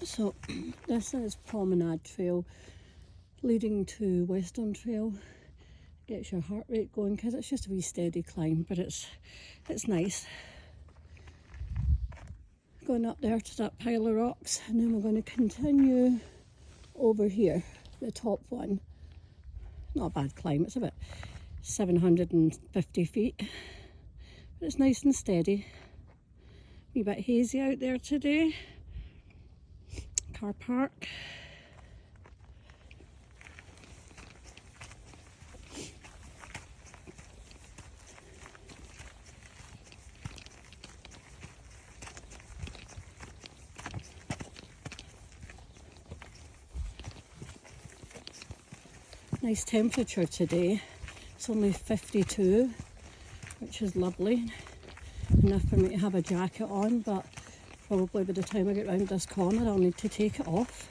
So this is Promenade Trail leading to Western Trail. Gets your heart rate going because it's just a wee steady climb, but it's nice. Going up there to that pile of rocks, and then we're going to continue over here, the top one. Not a bad climb, it's about 750 feet, but it's nice and steady. A wee bit hazy out there today. Car park. Nice temperature today. It's only 52, which is lovely. Enough for me to have a jacket on, but probably by the time I get round this corner I'll need to take it off.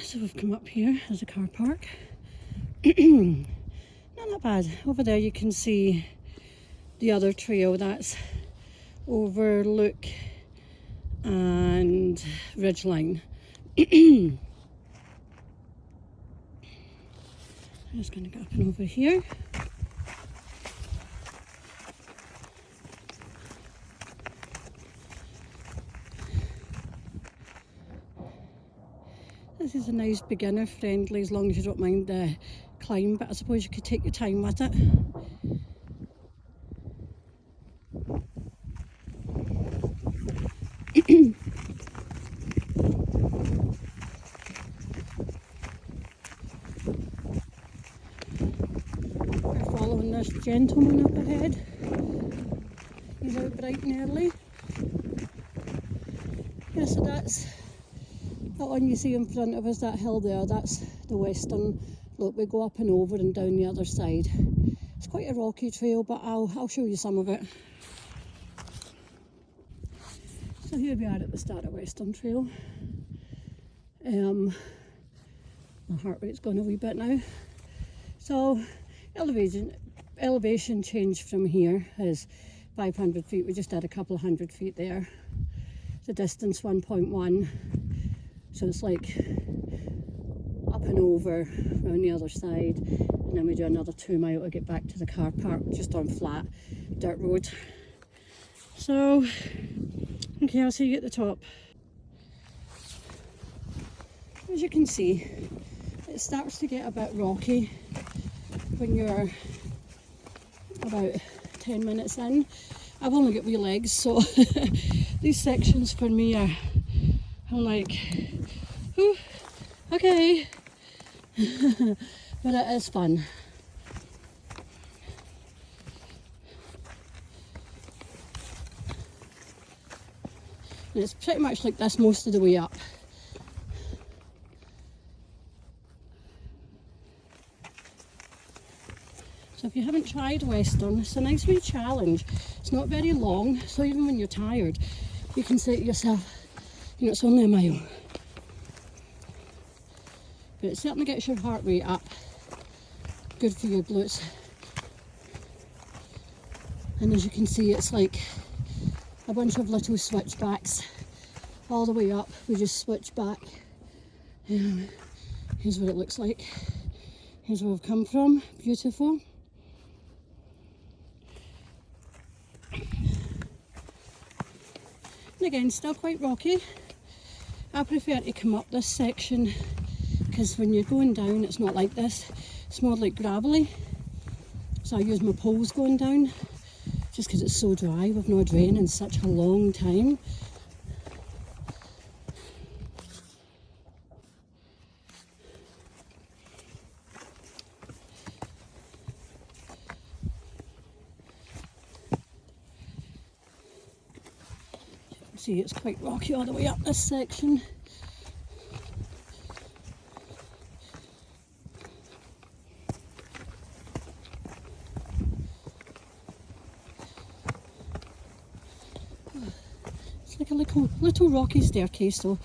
So we've come up here as a car park. Not bad. Over there you can see the other trail, that's Overlook and Ridgeline. I'm just going to go up and over here. This is a nice beginner friendly as long as you don't mind the climb, but I suppose you could take your time with it. We're following this gentleman up ahead. He's out bright and early. Yeah, so that's that one you see in front of us, that hill there, that's the Western Look. We go up and over and down the other side. It's quite a rocky trail, but I'll show you some of it. So here we are at the start of Western Trail. My heart rate's gone a wee bit now. So elevation change from here is 500 feet. We just had a couple of 100 feet there. The distance 1.1. So it's like up and over around the other side, and then we do another 2 mile to get back to the car park, just on flat dirt road. So, okay, I'll see you at the top. As you can see, it starts to get a bit rocky when you're about 10 minutes in. I've only got wee legs, so these sections for me are, I'm like, whew, okay. But it is fun. And it's pretty much like this most of the way up. So if you haven't tried Western, it's a nice wee challenge. It's not very long, so even when you're tired, you can say to yourself, you know, it's only a mile. But it certainly gets your heart rate up. Good for your glutes. And as you can see, it's like a bunch of little switchbacks all the way up. We just switch back. Here's what it looks like. Here's where we've come from. Beautiful. And again, still quite rocky. I prefer to come up this section because when you're going down, it's not like this. It's more like gravelly. So I use my poles going down just because it's so dry. We've not rained in such a long time. See, it's quite rocky all the way up this section. It's like a little rocky staircase, so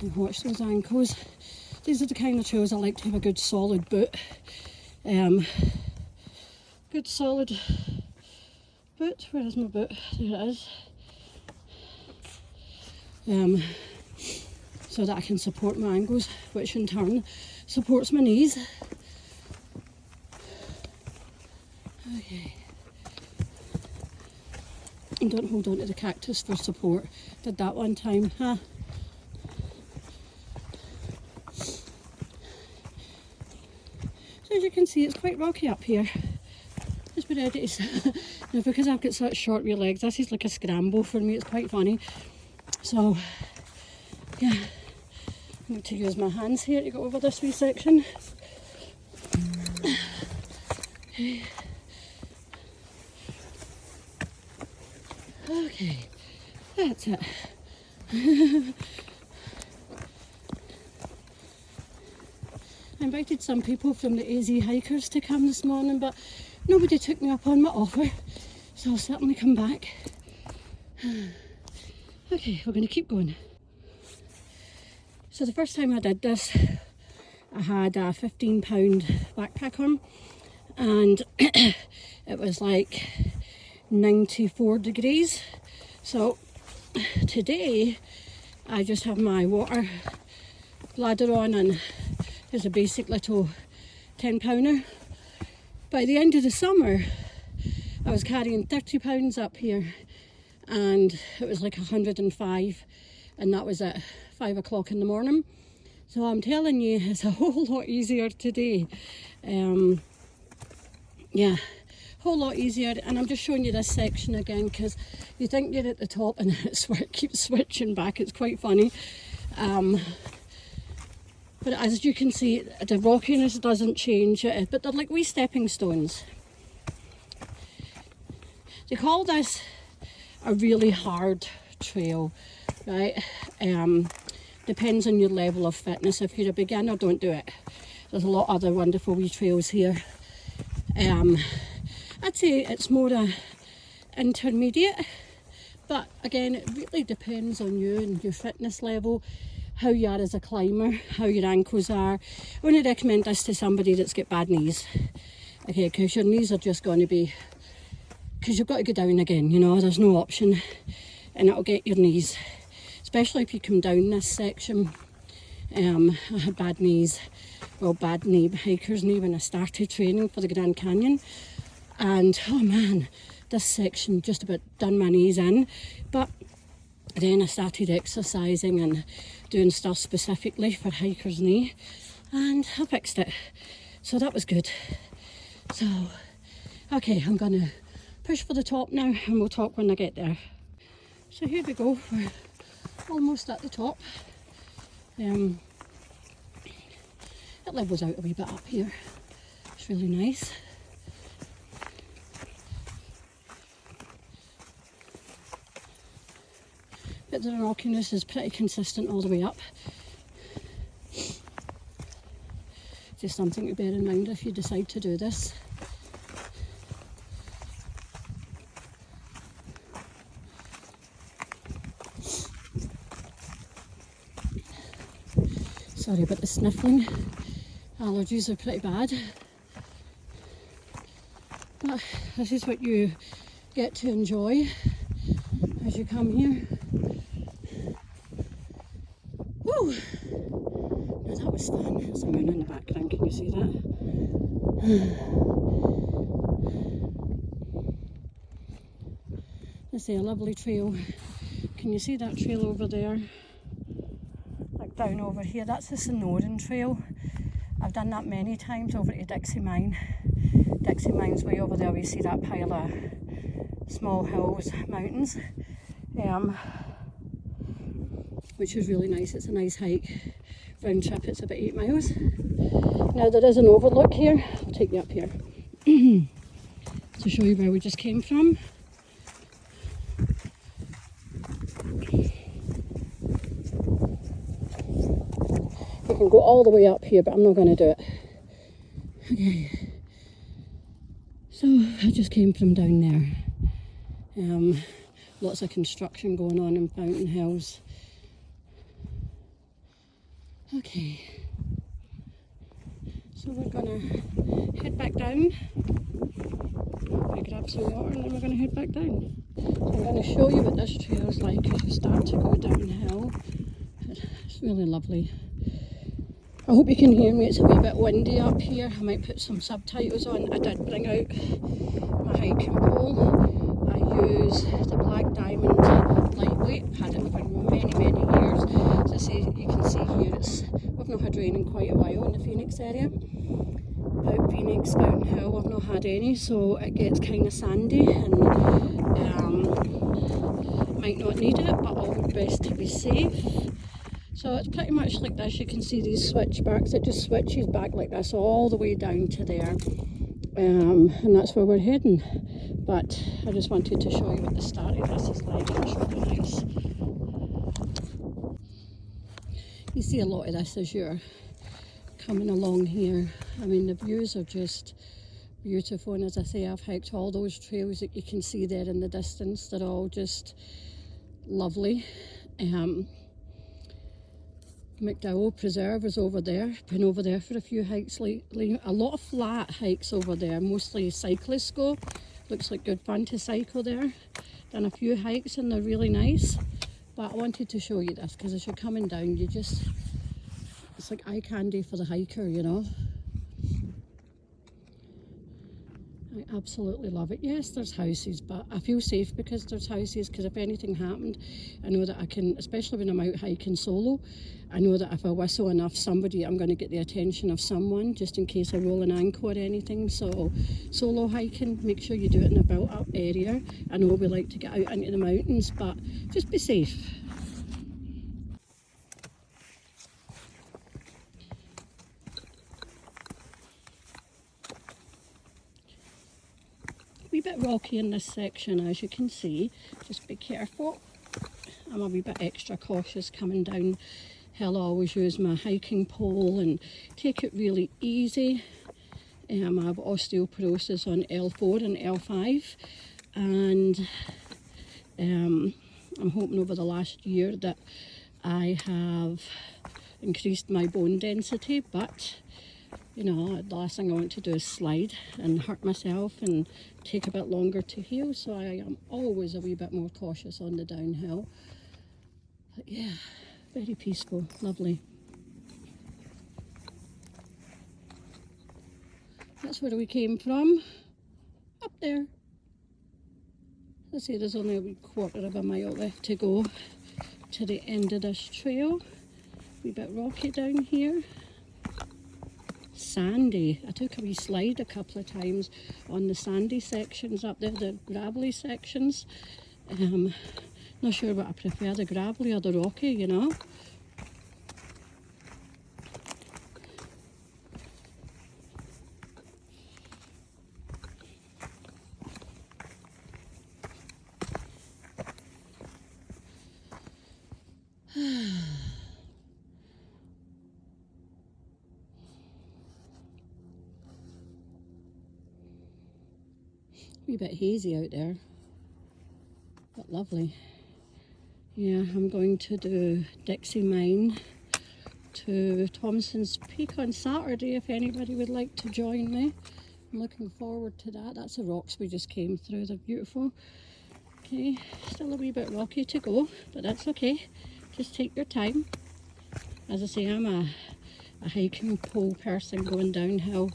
and watch those ankles. These are the kind of trails I like to have a good solid boot. Good solid boot. Where is my boot? There it is. So that I can support my ankles, which in turn supports my knees. Okay. And don't hold on to the cactus for support. Did that one time, huh? So as you can see, it's quite rocky up here. Just be ready to now, because I've got such short wee legs, this is like a scramble for me. It's quite funny. So yeah, I need to use my hands here to go over this wee section. Okay, that's it. I invited some people from the AZ Hikers to come this morning, but nobody took me up on my offer, so I'll certainly come back. Okay, we're going to keep going. So the first time I did this, I had a £15 backpack on, and it was like 94 degrees. So today I just have my water bladder on, and there's a basic little 10-pounder. By the end of the summer, I was carrying 30 pounds up here, and it was like 105, and that was at 5 o'clock in the morning. So I'm telling you, it's a whole lot easier today. Yeah, whole lot easier. And I'm just showing you this section again because you think you're at the top and it keeps switching back. It's quite funny. But as you can see, the rockiness doesn't change, but they're like wee stepping stones. They call this a really hard trail, right? Depends on your level of fitness. If you're a beginner, don't do it. There's a lot of other wonderful wee trails here. I'd say it's more a intermediate, but again, it really depends on you and your fitness level, how you are as a climber, how your ankles are. I only recommend this to somebody that's got bad knees, okay, because your knees are just going to be, because you've got to go down again, you know, there's no option, and it'll get your knees, especially if you come down this section. I had bad knees, well, bad knee, hiker's knee when I started training for the Grand Canyon, and oh man, this section just about done my knees in. But then I started exercising and doing stuff specifically for hiker's knee, and I fixed it, so that was good. So okay, I'm gonna push for the top now, and we'll talk when I get there. So here we go, we're almost at the top. It levels out a wee bit up here. It's really nice. But the rockiness is pretty consistent all the way up. Just something to bear in mind if you decide to do this. Sorry about the sniffling. Allergies are pretty bad. But this is what you get to enjoy as you come here. Woo! Now that was fun. There's someone in the background, can you see that? This is a lovely trail. Can you see that trail over there? Like down over here, that's the Sonoran Trail. I've done that many times over to Dixie Mine. Dixie Mine's way over there, we see that pile of small hills, mountains, which is really nice. It's a nice hike. Round trip, it's about 8 miles. Now there is an overlook here. I'll take you up here to show you where we just came from. You can go all the way up here, but I'm not going to do it. Okay. So I just came from down there. Lots of construction going on in Fountain Hills. Okay. So we're going to head back down. I grab some water and then we're going to head back down. So I'm going to show you what this trail is like as you start to go downhill. It's really lovely. I hope you can hear me. It's a wee bit windy up here. I might put some subtitles on. I did bring out my hiking pole. I use the Black Diamond lightweight. I've had it for many years. As you can see here, we've not had rain in quite a while in the Phoenix area. About Phoenix, Fountain Hill, I've not had any, so it gets kind of sandy and might not need it, but always best to be safe. So it's pretty much like this. You can see these switchbacks. It just switches back like this all the way down to there, and that's where we're heading. But I just wanted to show you what the start of this is like. It's really nice. You see a lot of this as you're coming along here. I mean, the views are just beautiful, and as I say, I've hiked all those trails that you can see there in the distance. They're all just lovely. McDowell Preserve is over there. Been over there for a few hikes lately. A lot of flat hikes over there, mostly cyclists go. Looks like good fun to cycle there. Done a few hikes and they're really nice. But I wanted to show you this because as you're coming down, it's like eye candy for the hiker, you know. I absolutely love it. Yes, there's houses, but I feel safe because there's houses, because if anything happened, I know that I can, especially when I'm out hiking solo, I know that if I whistle enough, I'm going to get the attention of someone, just in case I roll an ankle or anything. So solo hiking, make sure you do it in a built up area. I know we like to get out into the mountains, but just be safe. Wee bit rocky in this section, as you can see. Just be careful. I'm a wee bit extra cautious coming down hill. I always use my hiking pole and take it really easy. I have osteoporosis on L4 and L5, and I'm hoping over the last year that I have increased my bone density, but you know, the last thing I want to do is slide and hurt myself and take a bit longer to heal, so I am always a wee bit more cautious on the downhill. But yeah, very peaceful, lovely. That's where we came from, up there. Let's see, there's only a wee quarter of a mile left to go to the end of this trail. A wee bit rocky down here. Sandy. I took a wee slide a couple of times on the sandy sections up there, the gravelly sections. Not sure what I prefer, the gravelly or the rocky, you know. wee bit hazy out there, but lovely. Yeah, I'm going to do Dixie Mine to Thompson's Peak on Saturday if anybody would like to join me. I'm looking forward to that. That's the rocks we just came through, they're beautiful. Okay, still a wee bit rocky to go, but that's okay. Just take your time. As I say, I'm a hiking pole person going downhill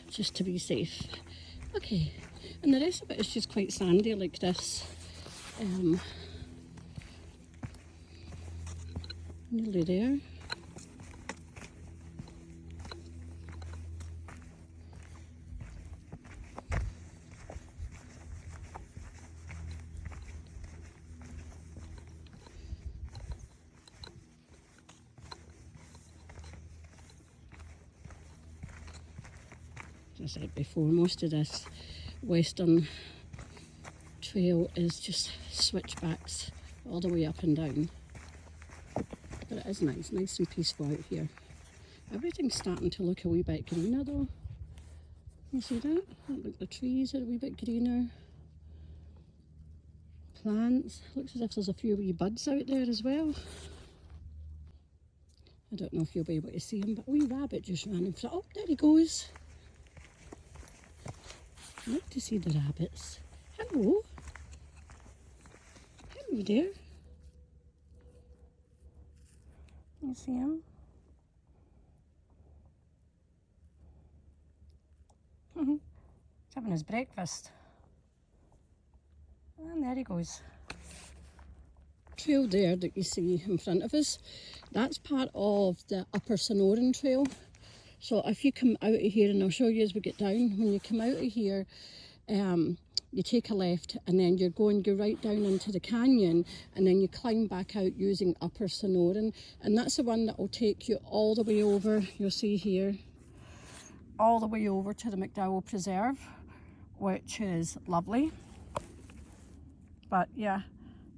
just to be safe. Okay, and the rest of it is just quite sandy like this. Nearly there. As I said before, most of this western trail is just switchbacks all the way up and down. But it is nice and peaceful out here. Everything's starting to look a wee bit greener though. You see that? Look, the trees are a wee bit greener. Plants. Looks as if there's a few wee buds out there as well. I don't know if you'll be able to see him, but a wee rabbit just ran in front. Oh, there he goes. I like to see the rabbits. Hello. Hello there. You see him? He's having his breakfast. And there he goes. Trail there that you see in front of us, that's part of the Upper Sonoran Trail. So if you come out of here, and I'll show you as we get down, when you come out of here, you take a left and then go right down into the canyon, and then you climb back out using Upper Sonoran, and that's the one that will take you all the way over, you'll see here, all the way over to the McDowell Preserve, which is lovely. But yeah,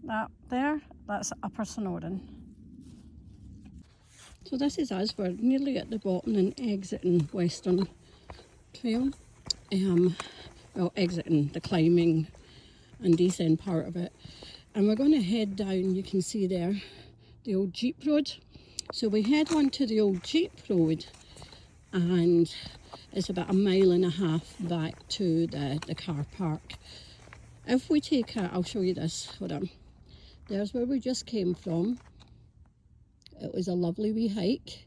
that's Upper Sonoran. So this is us, we're nearly at the bottom and exiting Western Trail. Well, exiting the climbing and descent part of it. And we're going to head down, you can see there, the old Jeep Road. So we head on to the old Jeep Road, and it's about 1.5 miles back to the car park. If we take I'll show you this, hold on. There's where we just came from. It was a lovely wee hike.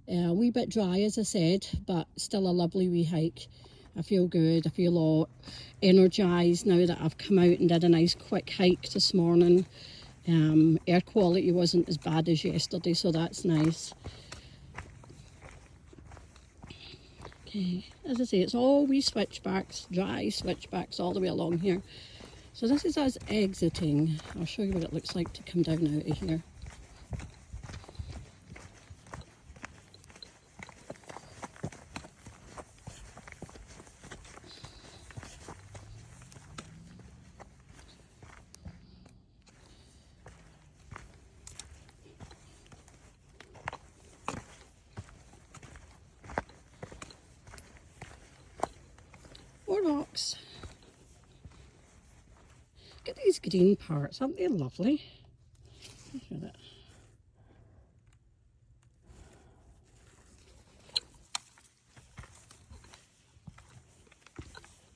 A wee bit dry, as I said, but still a lovely wee hike. I feel good, I feel all energised now that I've come out and did a nice quick hike this morning. Air quality wasn't as bad as yesterday, so that's nice. Okay, as I say, it's all wee switchbacks, dry switchbacks all the way along here. So this is us exiting. I'll show you what it looks like to come down out of here. More rocks. Look at these green parts, aren't they lovely? Look at it.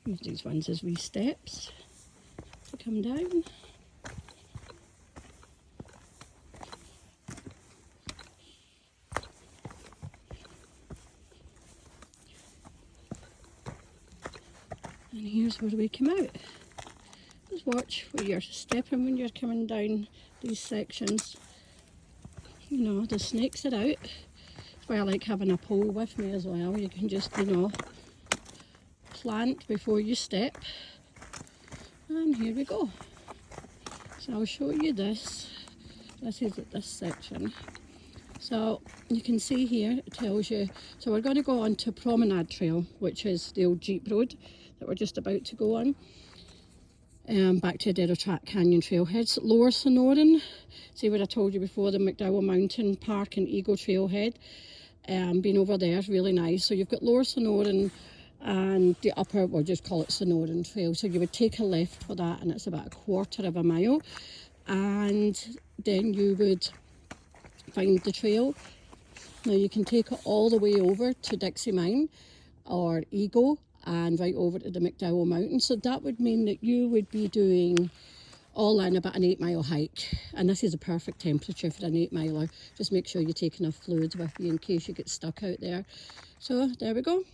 Use these ones as wee steps to come down. And here's where we come out. Just watch where you're stepping when you're coming down these sections. You know, the snakes are out. That's why I like having a pole with me as well. You can just, you know, plant before you step. And here we go. So I'll show you this. This is at this section. So you can see here, it tells you, so we're going to go on to Promenade Trail, which is the old Jeep Road that we're just about to go on. Back to Derrytrack Canyon Trailheads. Lower Sonoran, see what I told you before, the McDowell Mountain Park and Eagle Trailhead. Been over there, really nice. So you've got Lower Sonoran and the upper, we'll just call it Sonoran Trail. So you would take a left for that, and it's about 1/4 of a mile, and then you would find the trail. Now you can take it all the way over to Dixie Mine or Eagle and right over to the McDowell Mountain. So that would mean that you would be doing all in about an 8-mile hike, and this is a perfect temperature for an 8-miler. Just make sure you take enough fluids with you in case you get stuck out there. So there we go,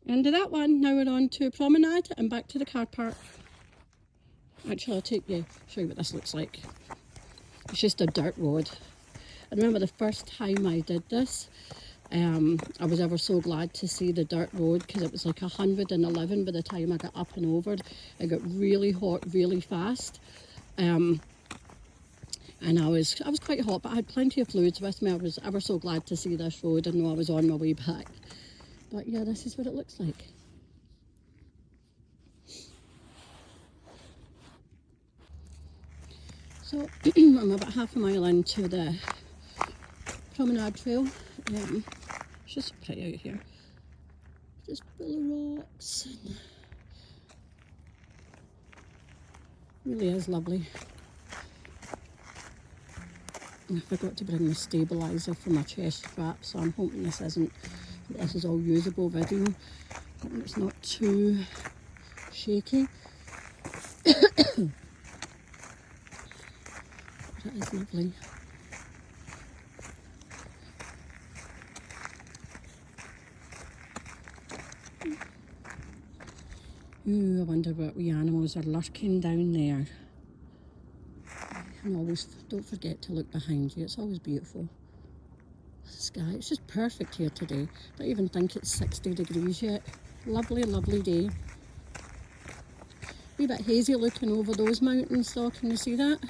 end of that one. Now we're on to Promenade and back to the car park. Actually, I'll take you, show you what this looks like. It's just a dirt road. I remember the first time I did this, I was ever so glad to see the dirt road, because it was like 111 by the time I got up and over. I got really hot really fast, and I was quite hot, but I had plenty of fluids with me. I was ever so glad to see this road and know I was on my way back. But yeah, this is what it looks like. So I'm about half a mile into the Promenade Trail. It's just pretty out here. Just full of rocks. And really is lovely. And I forgot to bring the stabiliser for my chest strap, so I'm hoping this is all usable video. And it's not too shaky. But it is lovely. Ooh, I wonder what wee animals are lurking down there. And always, don't forget to look behind you. It's always beautiful. The sky, it's just perfect here today. Don't even think it's 60 degrees yet. Lovely, lovely day. Wee bit hazy looking over those mountains though, can you see that?